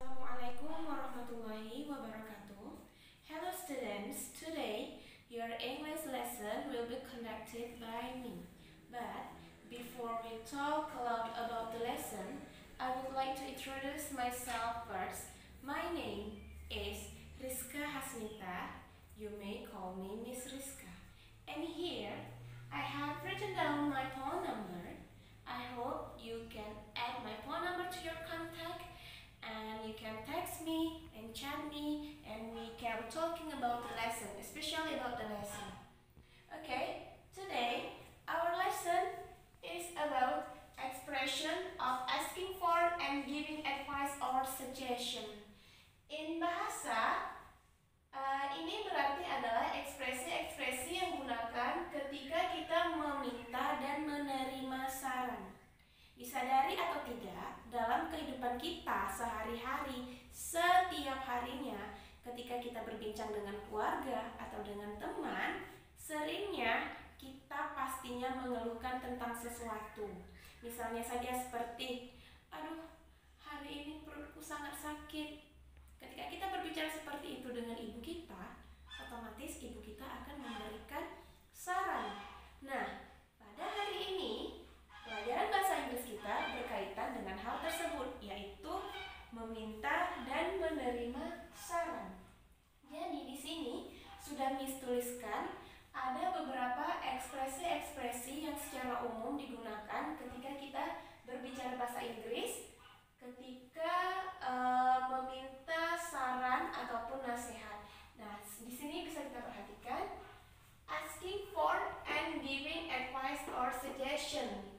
Assalamualaikum warahmatullahi wabarakatuh. Hello students, today your English lesson will be conducted by me. But before we talk a lot about the lesson, I would like to introduce myself first. My name is Rizka Hasnita. You may call me Miss Rizka. And here I have written down my phone number. I hope you can add my phone number to your contact, and you can text me and chat me, and we can talking about the lesson, especially about the lesson. Okay, today our lesson is about expression of asking for and giving advice or suggestion. In bahasa, ini berarti adalah ekspresi-ekspresi yang gunakan ketika kita meminta dan menerima saran. Disadari atau tidak, dalam kehidupan kita sehari-hari, setiap harinya, ketika kita berbincang dengan keluarga atau dengan teman, seringnya kita pastinya mengeluhkan tentang sesuatu. Misalnya saja seperti, aduh, hari ini perutku sangat sakit. Ketika kita berbicara seperti itu dengan ibu kita, otomatis ibu kita akan memberikan saran. Nah, pada hari ini pelajaran bahasa Inggris kita berkaitan dengan hal tersebut, yaitu meminta dan menerima saran. Jadi di sini sudah Miss tuliskan ada beberapa ekspresi-ekspresi yang secara umum digunakan ketika kita berbicara bahasa Inggris, ketika meminta saran ataupun nasihat. Nah, di sini bisa kita perhatikan asking for and giving advice or suggestion.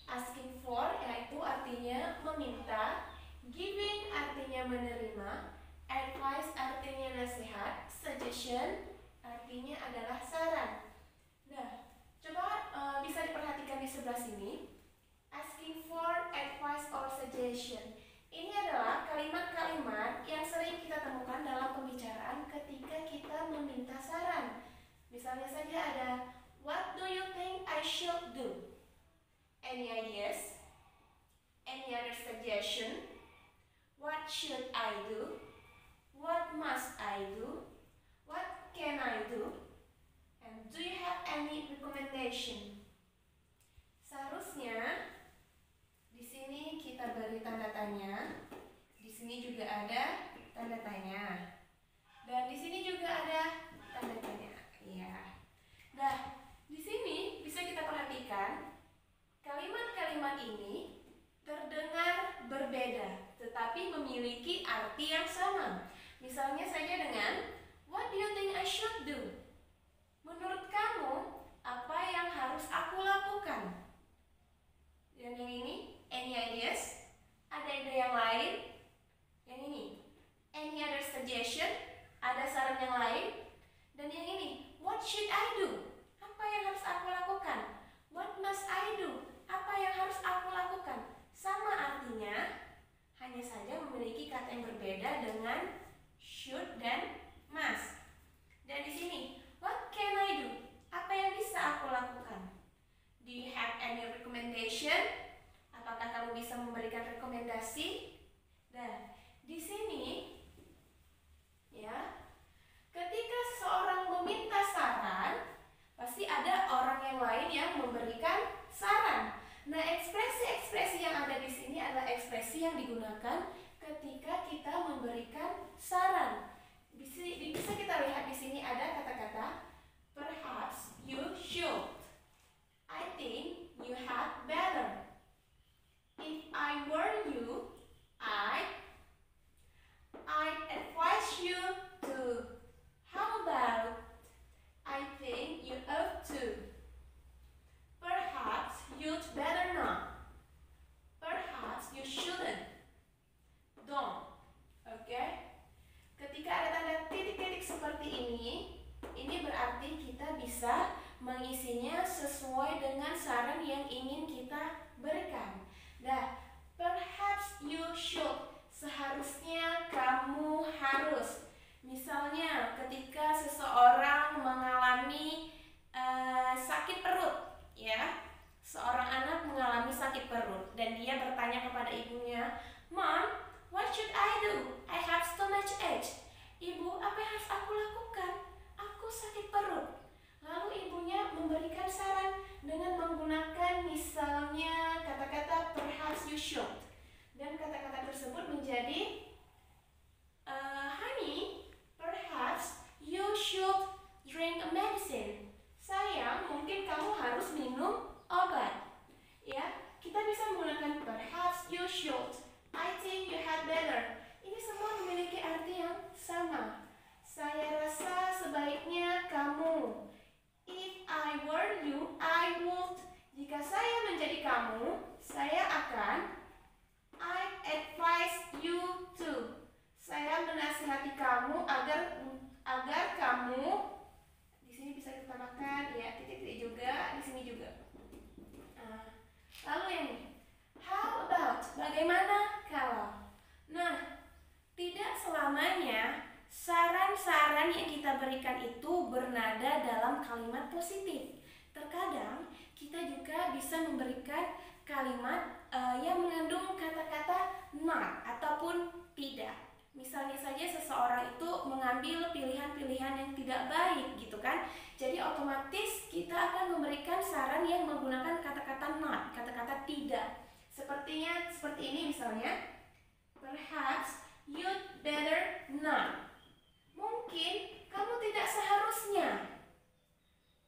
Asking for yaitu artinya meminta, giving artinya menerima, advice artinya nasihat, suggestion artinya adalah saran. Nah, coba bisa diperhatikan di sebelah sini. Asking for advice or suggestion. Ini adalah kalimat-kalimat yang sering kita temukan dalam pembicaraan ketika kita meminta saran. Misalnya saja ada, what do you think I should do? Any ideas? Any other suggestion? What should I do? What must I do? What can I do? And do you have any recommendation? Seharusnya di sini kita beri tanda tanya. Di sini juga ada tanda tanya. Dan di sini juga ada tanda tanya. Iya. Nah, di sini bisa kita perhatikan kalimat-kalimat ini terdengar berbeda, tetapi memiliki arti yang sama. Misalnya saja dengan what do you think I should do? Menurut kamu, apa yang harus aku lakukan? Dan yang ini, any ideas? Ada ide yang lain? Yang ini, any other suggestion? Ada saran yang lain? Dan yang ini, what should I do? Apa yang harus aku lakukan? What must I do? Apa yang harus aku lakukan? Sama artinya, hanya saja memiliki kata yang berbeda dengan should dan must. Dan di sini, what can I do? Apa yang bisa aku lakukan? Do you have any recommendation? Apakah kamu bisa memberikan rekomendasi? Dan di sini, ya, ketika seseorang meminta saran, pasti ada orang yang lain yang memberikan saran. Nah, ekspresi-ekspresi yang ada di sini adalah ekspresi yang digunakan ketika kita memberikan saran. Bisa kita lihat di sini ada kata-kata perhaps you should. I think you had better. If I were you, I'd advise you to. How about I think you ought to. Perhaps you'd better not. Perhaps you shouldn't. Don't. Oke? Ketika ada tanda titik-titik seperti ini berarti kita bisa mengisinya sesuai dengan saran yang ingin kita berikan. Nah, perhaps you should. Seharusnya kamu harus. Misalnya ketika seseorang mengalami sakit perut, ya, seorang anak mengalami sakit perut dan dia bertanya kepada ibunya, Mom, what should I do? kata-kata perhaps you should. Dan kata-kata tersebut menjadi honey, perhaps you should drink a medicine. Sayang, mungkin kamu harus minum obat. Ya, kita bisa menggunakan perhaps you should. I think you had better. Ini semua memiliki arti yang sama. Saya rasa sebaiknya kamu. If I were you, I would. Jika saya menjadi kamu, saya akan. I advise you to. Saya menasihati kamu agar kamu. Di sini bisa ditambahkan ya titik-titik juga, di sini juga. Lalu ini, how about? Bagaimana kalau? Nah, tidak selamanya saran-saran yang kita berikan itu bernada dalam kalimat positif. Terkadang kita juga bisa memberikan kalimat yang mengandung kata-kata not ataupun tidak. Misalnya saja seseorang itu mengambil pilihan-pilihan yang tidak baik gitu kan. Jadi otomatis kita akan memberikan saran yang menggunakan kata-kata not, kata-kata tidak. Seperti ini misalnya, perhaps you'd better not. Mungkin kamu tidak seharusnya.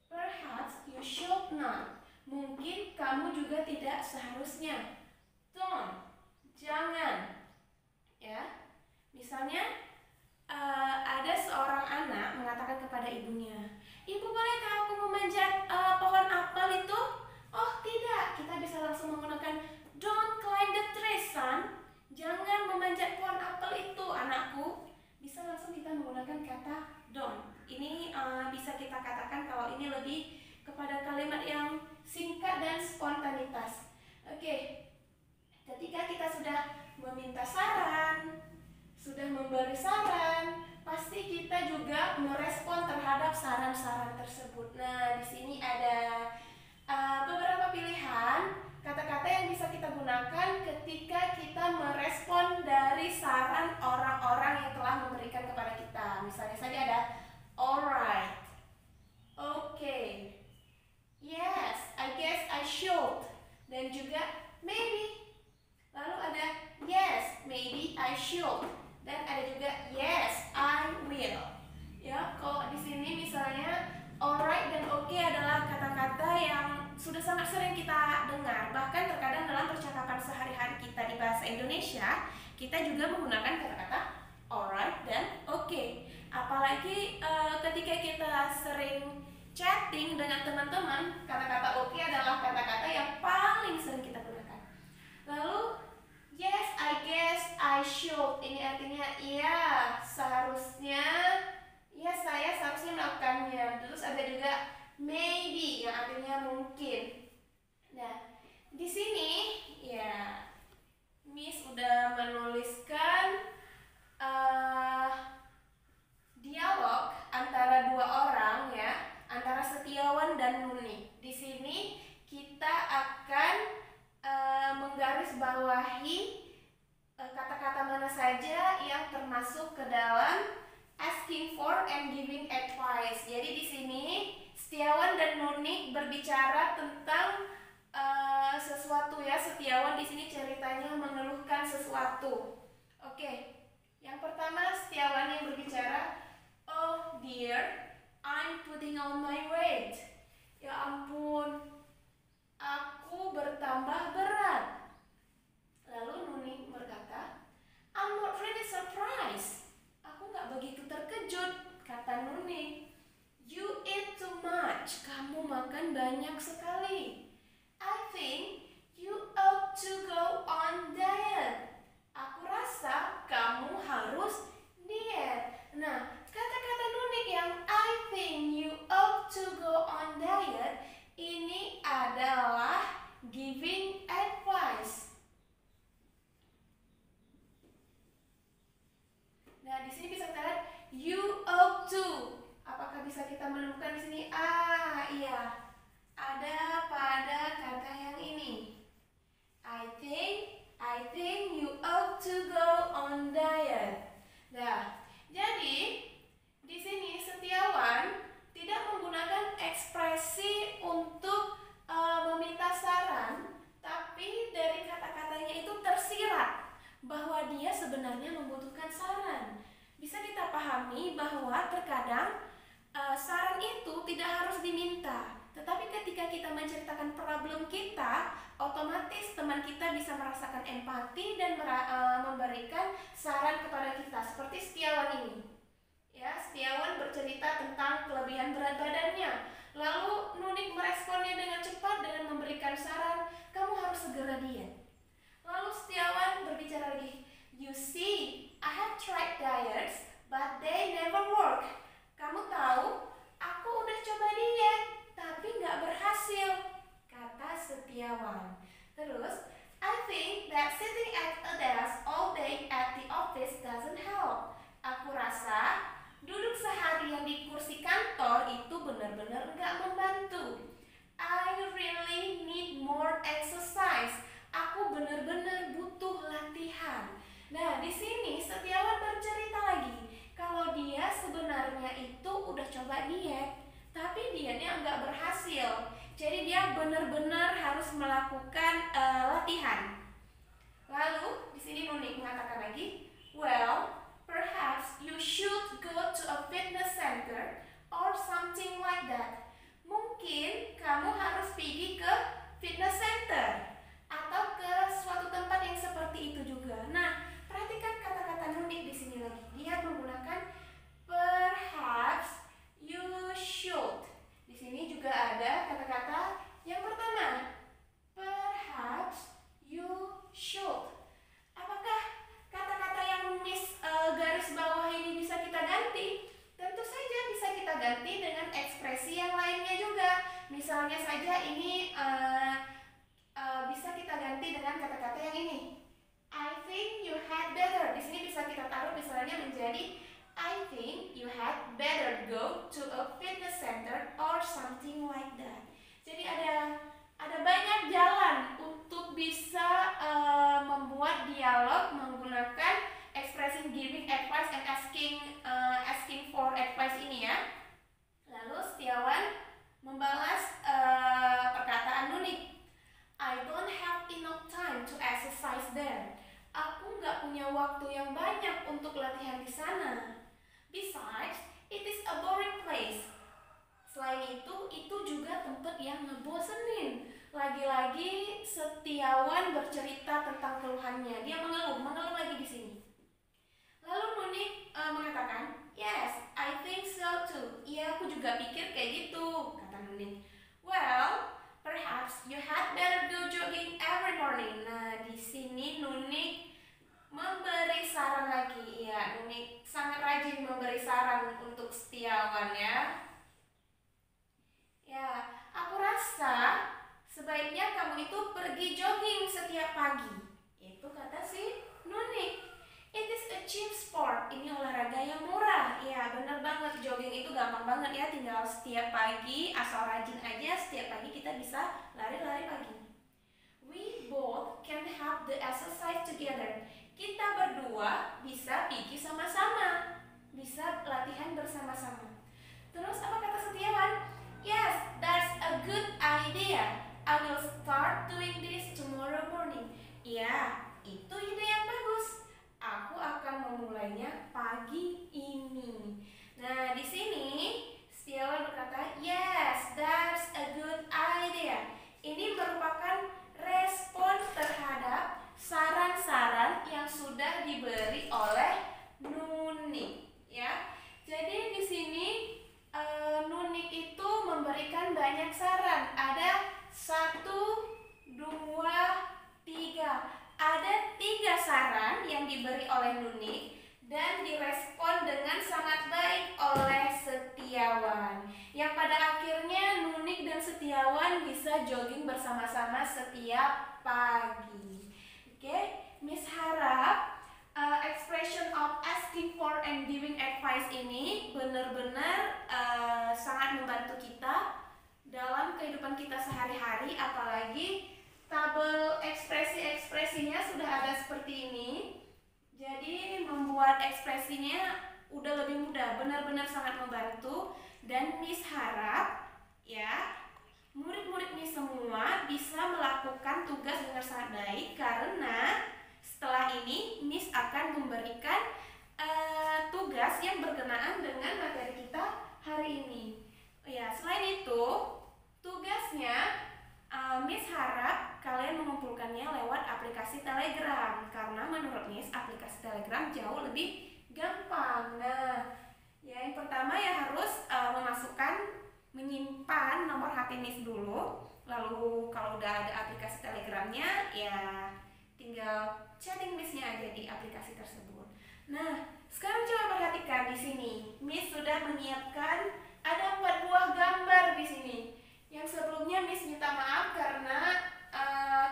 Perhaps you should not. Mungkin kamu juga tidak seharusnya. Don't. Jangan. Ya. Misalnya ada seorang anak mengatakan kepada ibunya, "Ibu, bolehkah aku memanjat pohon apel itu?" "Oh, tidak." Kita bisa langsung menggunakan don't climb the tree, son. Jangan memanjat pohon apel itu, anakku. Bisa langsung kita menggunakan kata don't. Ini bisa kita katakan kalau ini lebih kepada kalimat yang singkat dan spontanitas. Oke. Ketika kita sudah meminta saran, sudah memberi saran, pasti kita juga merespon terhadap saran-saran tersebut. Nah, di sini ada beberapa pilihan kata-kata yang bisa kita gunakan ketika kita merespon dari saran orang-orang yang telah memberikan kepada kita. Misalnya saja ada alright, okay, yes, I guess I should, dan juga maybe. Lalu ada yes, maybe I should, dan ada juga yes, I will. Ya, kalau di sini misalnya alright dan okay adalah kata-kata yang sudah sangat sering kita dengar. Bahkan terkadang dalam percakapan sehari-hari kita di bahasa Indonesia, kita juga menggunakan kata-kata alright dan okay. Apalagi ketika kita sering chatting dengan teman-teman, kata-kata okay adalah kata-kata yang paling sering kita gunakan. Lalu yes, I guess I should. Ini artinya iya, seharusnya. Ya, saya seharusnya melakukannya. Terus ada juga maybe yang artinya mungkin. Nah, di sini ya Miss udah menuliskan dialog antara dua orang ya, antara Setiawan dan Nuni. Di sini kita akan menggarisbawahi kata-kata mana saja yang termasuk ke dalam asking for and giving advice. Jadi di sini Setiawan dan Nuni berbicara tentang sesuatu ya. Setiawan di sini ceritanya mengeluhkan sesuatu. Oke. Yang pertama Setiawan yang berbicara, "Oh dear, I'm putting on my weight." Ya ampun, aku bertambah berat. Lalu Nuni berkata, "I'm not really surprised." Aku gak begitu terkejut, kata Nuni. "You eat too much." Kamu makan banyak sekali. "I think you ought to go on diet." Aku rasa kamu harus diet. Nah, kata-kata Nuni yang I think you ought to go on diet ini adalah bahwa terkadang saran itu tidak harus diminta, tetapi ketika kita menceritakan problem kita, otomatis teman kita bisa merasakan empati dan memberikan saran kepada kita. Seperti Setiawan ini. Ya, Setiawan bercerita tentang kelebihan berat badannya. Lalu Nunik meresponnya dengan cepat dengan memberikan saran, kamu harus segera diet. Lalu Setiawan berbicara lagi, you see, I have tried diets, but they never work. Kamu tahu, aku udah coba diet, tapi nggak berhasil, kata Setiawan. Terus, I think that sitting at a desk all day at the office doesn't help. Aku rasa duduk seharian di kursi kantor itu benar-benar nggak membantu. I really need more exercise. Aku benar-benar butuh latihan. Nah, di sini Setiawan bercerita lagi kalau dia sebenarnya itu udah coba diet, tapi dietnya nggak berhasil. Jadi dia benar-benar harus melakukan latihan. Lalu di sini Nunik mengatakan lagi, well, perhaps you should go to a fitness center or something like that. Mungkin kamu harus pergi ke fitness center atau ke suatu tempat yang seperti itu juga. Nah, perhatikan kata-kata Nunik di sini lagi. Dia menggunakan perhaps you should. Di sini juga ada kata-kata yang pertama, perhaps you should. Apakah kata-kata yang Miss garis bawah ini bisa kita ganti? Tentu saja bisa kita ganti dengan ekspresi yang lainnya juga. Misalnya saja ini bisa kita ganti dengan kata-kata yang ini. I think you had better. Di sini bisa kita taruh misalnya menjadi I think you had better go to a fitness center or something like that. Jadi ada banyak jalan untuk bisa membuat dialog menggunakan expressing giving advice and asking for advice ini ya. Lalu Setiawan membalas perkataan Nunik. I don't have enough time to exercise there. Aku nggak punya waktu yang banyak untuk latihan di sana. Besides, it is a boring place. Selain itu juga tempat yang ngebosenin. Lagi-lagi Setiawan bercerita tentang keluhannya. Dia mengeluh lagi di sini. Lalu Nunik mengatakan, yes, I think so too. Iya, aku juga pikir kayak gitu, kata Nunik. Well, perhaps you had better go jogging every morning. Nah, di sini Nunik memberi saran lagi. Ya, Nunik sangat rajin memberi saran untuk Setiawan ya. Ya, aku rasa sebaiknya kamu itu pergi jogging setiap pagi. Itu kata si Nunik. It is a cheap sport. Ini olahraga yang murah. Ya, benar banget. Jogging itu gampang banget ya. Tinggal setiap pagi, asal rajin aja, setiap pagi kita bisa lari-lari pagi. We both can have the exercise together. Kita berdua bisa pergi sama-sama. Bisa latihan bersama-sama. Terus apa kata Setiawan? Yes, that's a good idea. I will start doing this tomorrow morning. Ya, itu ide yang bagus. Aku akan memulainya pagi ini. Nah, di sini Setiawan berkata, yes, that's a good idea. Ini merupakan respon terhadap saran-saran yang sudah diberi oleh Nunik, ya. Jadi di sini Nunik itu memberikan banyak saran. Ada 1, 2, 3. Ada 3 saran yang diberi oleh Nunik dan direspon dengan sangat baik oleh Setiawan. Yang pada akhirnya Nunik dan Setiawan bisa jogging bersama-sama setiap pagi. Oke, Miss harap expression of asking for and giving advice ini benar-benar sangat membantu kita dalam kehidupan kita sehari-hari, apalagi tabel ekspresi-ekspresinya sudah ada seperti ini. Jadi membuat ekspresinya udah lebih mudah, benar-benar sangat membantu. Dan Miss harap ya murid-murid Miss semua bisa melakukan tugas dengan sangat baik, karena setelah ini Miss akan memberikan tugas yang berkenaan dengan materi aplikasi Telegram, karena menurut Miss aplikasi Telegram jauh lebih gampang. Nah, yang pertama ya harus menyimpan nomor HP Miss dulu. Lalu kalau udah ada aplikasi Telegramnya, ya tinggal chatting Miss-nya aja di aplikasi tersebut. Nah, sekarang coba perhatikan di sini. Miss sudah menyiapkan ada 4 buah gambar di sini. Yang sebelumnya Miss minta maaf karena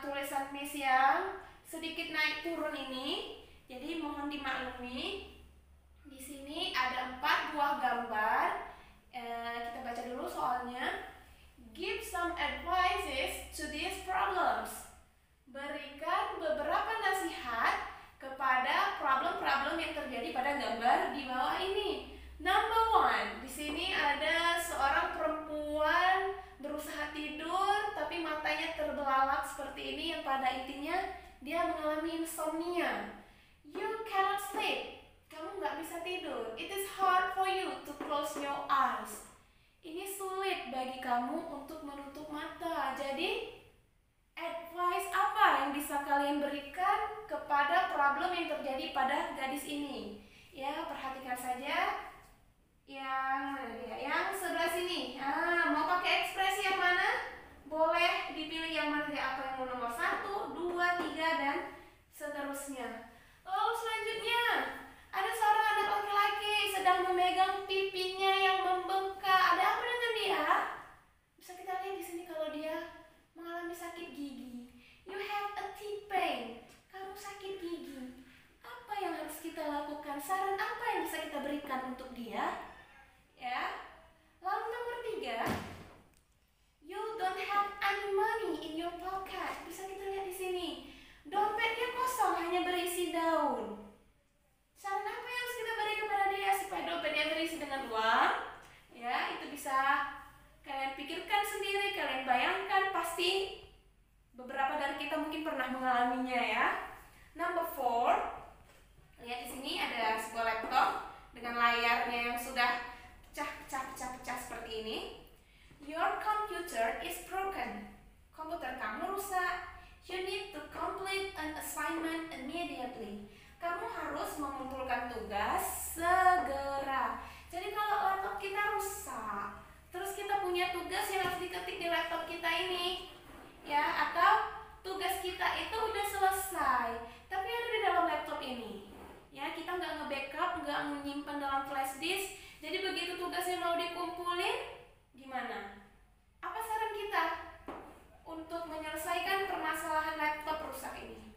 tulisan Miss yang sedikit naik turun ini. Jadi mohon dimaklumi. Di sini ada 4 buah gambar. Kita baca dulu soalnya. Give some advices to these problems. Berikan beberapa nasihat kepada problem-problem yang terjadi pada gambar di bawah ini. Number 1, di sini ada seorang perempuan berusaha tidur tapi matanya terbelalak seperti ini, yang pada intinya dia mengalami insomnia. You cannot sleep. Kamu nggak bisa tidur. It is hard for you to close your eyes. Ini sulit bagi kamu untuk menutup mata. Jadi, advice apa yang bisa kalian berikan kepada problem yang terjadi pada gadis ini? Ya, perhatikan saja yang sebelah sini. Mau pakai ekspresi yang mana? Boleh dipilih yang mana, apa yang mau nomor 1, 2, 3, dan seterusnya. Lalu selanjutnya, ada seorang anak laki-laki sedang memegang pipinya yang membengkak. Ada apa dengan dia? Bisa kita lihat di sini kalau dia mengalami sakit gigi. You have a teeth pain. Kamu sakit gigi. Apa yang harus kita lakukan? Saran apa yang bisa kita berikan untuk dia? Ya. Lalu nomor 3, you don't have any money in your pocket. Bisa kita lihat di sini. Dompetnya kosong, hanya berisi daun. Saran apa yang harus kita beri kepada dia supaya dompetnya berisi dengan uang? Ya, itu bisa kalian pikirkan sendiri, kalian bayangkan, pasti beberapa dari kita mungkin pernah mengalaminya ya. Number 4, lihat di sini ada sebuah laptop dengan layarnya yang sudah pecah seperti ini. Your computer is broken. Komputer kamu rusak. You need to complete an assignment immediately. Kamu harus mengumpulkan tugas segera. Jadi kalau laptop kita rusak, terus kita punya tugas yang harus diketik di laptop kita ini, ya, atau tugas kita itu udah selesai, tapi ada di dalam laptop ini, ya, kita nggak nge-backup, nggak menyimpan dalam flash disk. Jadi begitu tugasnya mau dikumpulin, gimana? Apa saran kita untuk menyelesaikan permasalahan laptop rusak ini?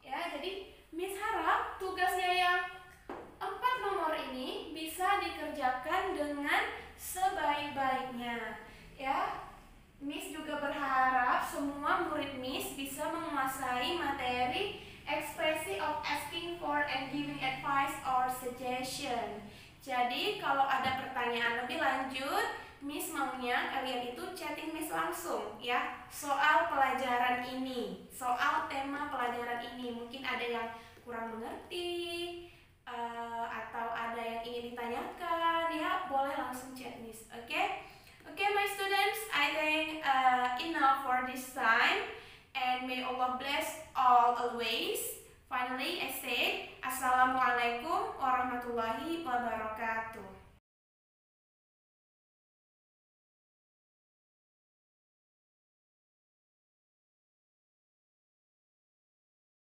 Ya, jadi Miss harap tugasnya yang 4 nomor ini bisa dikerjakan dengan sebaik-baiknya. Ya, Miss juga berharap semua murid Miss bisa menguasai materi expressive of asking for and giving advice or suggestion. Jadi kalau ada pertanyaan lebih lanjut, Miss maunya kalian itu chatting Miss langsung ya, soal pelajaran ini, soal tema pelajaran ini. Mungkin ada yang kurang mengerti, atau ada yang ingin ditanyakan, ya boleh langsung chat Miss. Okay, my students, I think enough for this time, and may Allah bless all always. Finally, I say Assalamualaikum warahmatullahi wabarakatuh.